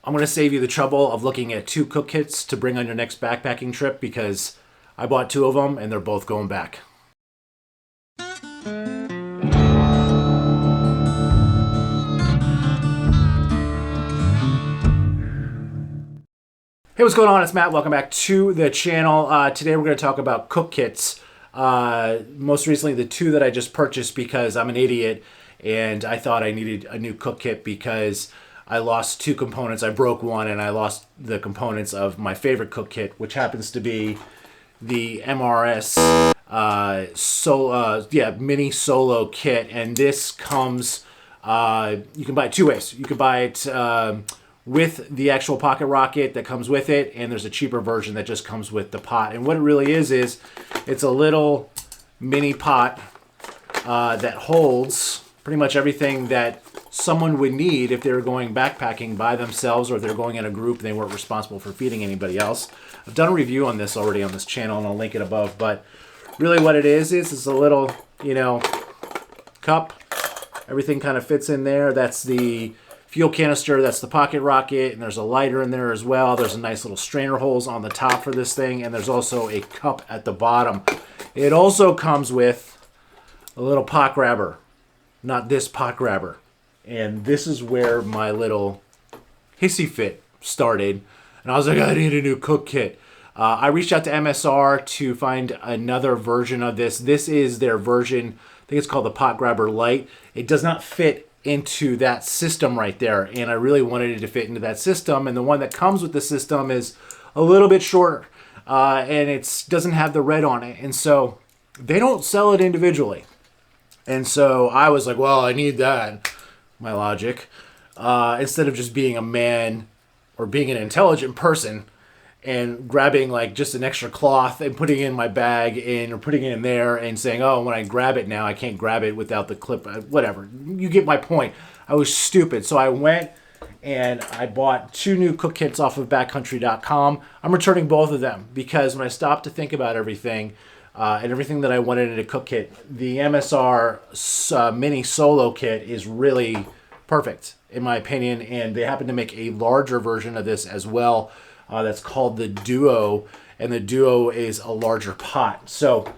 I'm going to save you the trouble of looking at 2 cook kits to bring on your next backpacking trip because I bought 2 of them and they're both going back. Hey, what's going on? It's Matt. Welcome back to the channel. Today we're going to talk about cook kits. Most recently, the 2 that I just purchased because I'm an idiot and I thought I needed a new cook kit because I lost 2 components. I broke one and I lost the components of my favorite cook kit, which happens to be the MRS mini solo kit. And this comes, you can buy it 2 ways. You can buy it with the actual pocket rocket that comes with it, and there's a cheaper version that just comes with the pot. And what it really is it's a little mini pot that holds pretty much everything that someone would need if they were going backpacking by themselves or if they're going in a group and they weren't responsible for feeding anybody else. I've done a review on this already on this channel, and I'll link it above. But really what it is it's a little, cup. Everything kind of fits in there. That's the fuel canister, that's the pocket rocket, and there's a lighter in there as well. There's a nice little strainer holes on the top for this thing, and there's also a cup at the bottom. It also comes with a little pot grabber, not this pot grabber. And this is where my little hissy fit started. And I was like, I need a new cook kit. I reached out to MSR to find another version of this. This is their version. I think it's called the Pot Grabber Lite. It does not fit into that system right there, and I really wanted it to fit into that system, and the one that comes with the system is a little bit shorter, and it doesn't have the red on it, and so they don't sell it individually. And so I was like, well, I need that, my logic, instead of just being a man or being an intelligent person and grabbing like just an extra cloth and putting it in my bag or putting it in there and saying, oh, when I grab it now, I can't grab it without the clip, whatever. You get my point. I was stupid. So I went and I bought 2 new cook kits off of backcountry.com. I'm returning both of them because when I stopped to think about everything and everything that I wanted in a cook kit, the MSR mini solo kit is really perfect in my opinion. And they happen to make a larger version of this as well. That's called the Duo, and the Duo is a larger pot. So,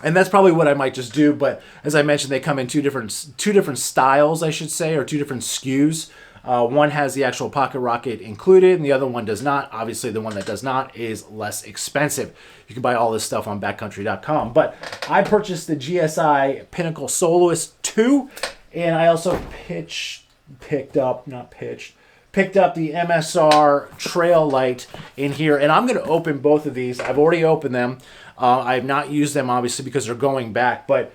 and that's probably what I might just do. But as I mentioned, they come in two different styles, I should say, or 2 different SKUs. One has the actual pocket rocket included, and the other one does not. Obviously, the one that does not is less expensive. You can buy all this stuff on backcountry.com. But I purchased the GSI Pinnacle Soloist 2, and I also picked up the MSR Trail Lite in here, and I'm going to open both of these. I've already opened them. I have not used them, obviously, because they're going back. But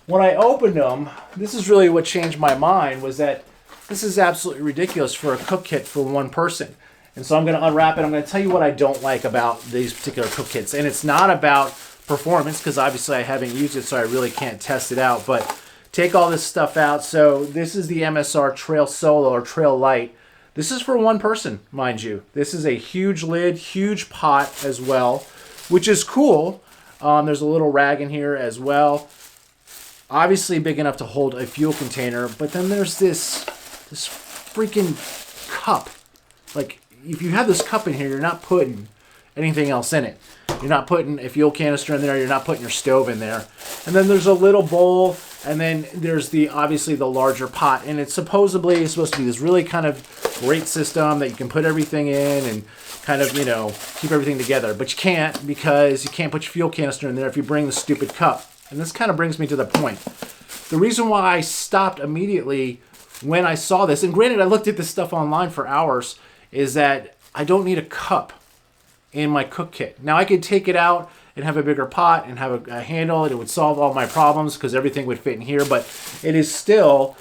when I opened them, this is really what changed my mind, was that this is absolutely ridiculous for a cook kit for one person. And so I'm going to unwrap it. I'm going to tell you what I don't like about these particular cook kits. And it's not about performance, because obviously I haven't used it, so I really can't test it out. But take all this stuff out. So this is the MSR Trail Solo or Trail Lite. This is for one person, mind you. This is a huge lid, huge pot as well, which is cool. There's a little rag in here as well. Obviously big enough to hold a fuel container, but then there's this freaking cup. Like, if you have this cup in here, you're not putting anything else in it. You're not putting a fuel canister in there. You're not putting your stove in there. And then there's a little bowl. And then there's obviously the larger pot. And it's supposed to be this really kind of great system that you can put everything in and kind of, keep everything together. But you can't, because you can't put your fuel canister in there if you bring the stupid cup. And this kind of brings me to the point. The reason why I stopped immediately when I saw this, and granted I looked at this stuff online for hours, is that I don't need a cup in my cook kit. Now I could take it out and have a bigger pot and have a handle, and it would solve all my problems because everything would fit in here, but it is still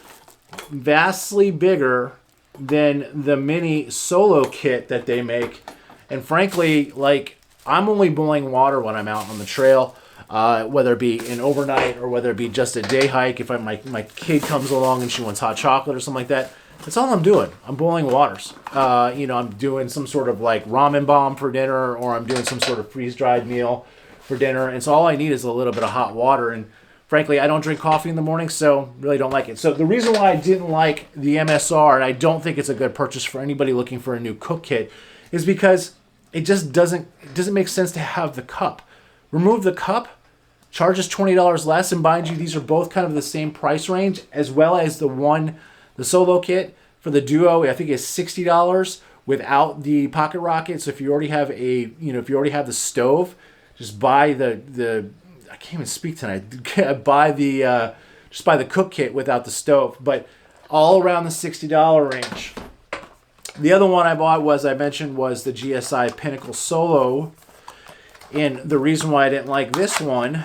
vastly bigger than the mini solo kit that they make. And frankly, like, I'm only boiling water when I'm out on the trail, whether it be an overnight or whether it be just a day hike. If my kid comes along and she wants hot chocolate or something like that, that's all I'm doing. I'm boiling waters. I'm doing some sort of like ramen bomb for dinner, or I'm doing some sort of freeze-dried meal for dinner. And so all I need is a little bit of hot water. And frankly, I don't drink coffee in the morning, so really don't like it. So the reason why I didn't like the MSR, and I don't think it's a good purchase for anybody looking for a new cook kit, is because it just doesn't make sense to have the cup. Remove the cup, charges $20 less, and mind you, these are both kind of the same price range, as well as the solo kit for the duo, I think is $60 without the pocket rocket. So if you already have if you already have the stove, just buy the I can't even speak tonight. Just buy the cook kit without the stove, but all around the $60 range. The other one I bought was the GSI Pinnacle Solo. And the reason why I didn't like this one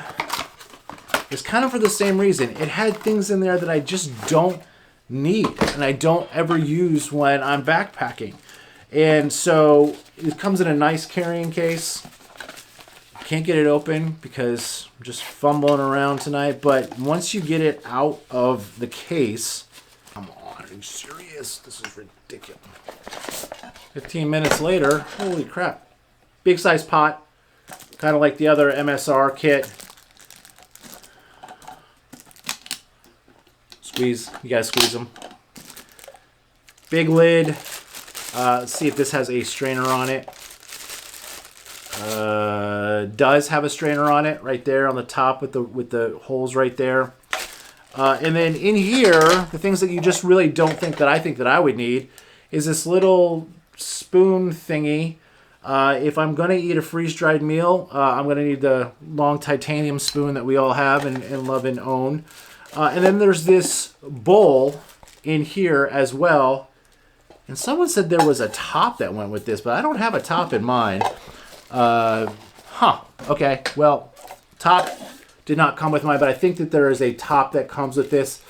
is kind of for the same reason. It had things in there that I just don't need and I don't ever use when I'm backpacking. And so it comes in a nice carrying case. I can't get it open because I'm just fumbling around tonight. But once you get it out of the case, come on, are you serious? This is ridiculous. 15 minutes later, holy crap. Big size pot. Kind of like the other MSR kit. Squeeze. You gotta squeeze them. Big lid. Let's see if this has a strainer on it. Does have a strainer on it right there on the top with the holes right there. And then in here, the things that you just really don't think that I would need is this little spoon thingy. If I'm going to eat a freeze-dried meal, I'm going to need the long titanium spoon that we all have and love and own. And then there's this bowl in here as well. And someone said there was a top that went with this, but I don't have a top in mine. Okay, well, top did not come with mine, but I think that there is a top that comes with this.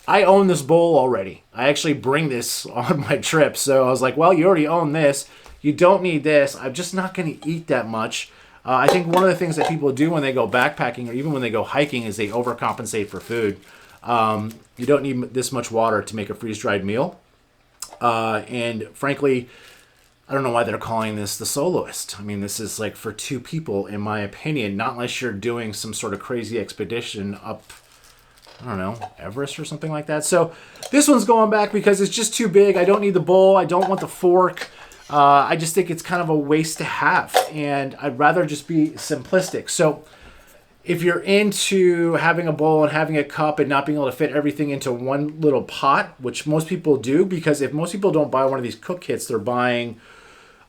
I own this bowl already. I actually bring this on my trip, so I was like, well, you already own this. You don't need this. I'm just not going to eat that much. I think one of the things that people do when they go backpacking or even when they go hiking is they overcompensate for food. You don't need this much water to make a freeze-dried meal. And frankly, I don't know why they're calling this the Soloist. I mean, this is like for two people, in my opinion, not unless you're doing some sort of crazy expedition up, I don't know, Everest or something like that. So this one's going back because it's just too big. I don't need the bowl. I don't want the fork. I just think it's kind of a waste to have, and I'd rather just be simplistic. So if you're into having a bowl and having a cup and not being able to fit everything into one little pot, which most people do, because if most people don't buy one of these cook kits, they're buying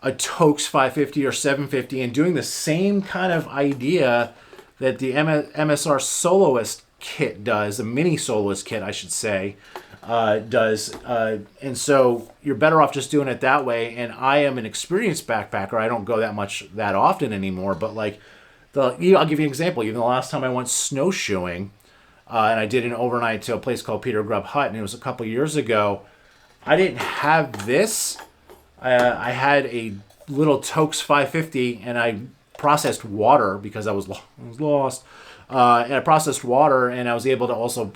a Toaks 550 or 750 and doing the same kind of idea that the MSR Soloist kit does, the mini Soloist kit, I should say, does. And so you're better off just doing it that way. And I am an experienced backpacker. I don't go that often anymore, but like I'll give you an example. Even the last time I went snowshoeing, and I did an overnight to a place called Peter Grubb Hut, and it was a couple years ago. I didn't have this. I had a little Toaks 550, and I processed water because I was lost. And I processed water, and I was able to also,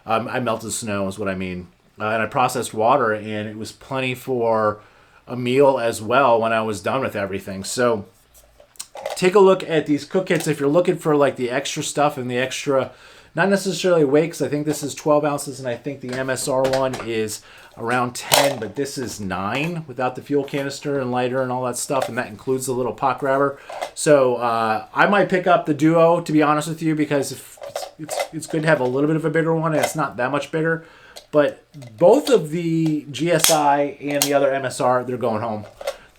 I melted snow is what I mean. And I processed water, and it was plenty for a meal as well when I was done with everything. So take a look at these cook kits if you're looking for like the extra stuff and the extra, not necessarily weight, because I think this is 12 ounces, and I think the MSR one is around 10, but this is 9 without the fuel canister and lighter and all that stuff, and that includes the little pot grabber. So I might pick up the Duo, to be honest with you, because it's good to have a little bit of a bigger one, and it's not that much bigger. But both of the GSI and the other MSR, they're going home.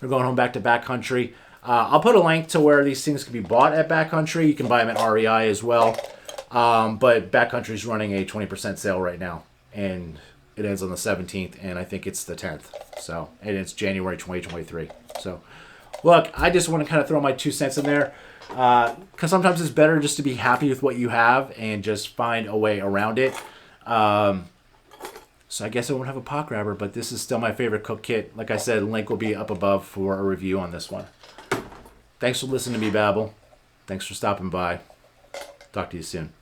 They're going home back to backcountry. I'll put a link to where these things can be bought at backcountry. You can buy them at REI as well. But backcountry's running a 20% sale right now, and it ends on the 17th, and I think it's the 10th. So, and it's January 2023. So, look, I just want to kind of throw my 2 cents in there, because sometimes it's better just to be happy with what you have and just find a way around it. So I guess I won't have a pot grabber, but this is still my favorite cook kit. Like I said, link will be up above for a review on this one. Thanks for listening to me babble. Thanks for stopping by. Talk to you soon.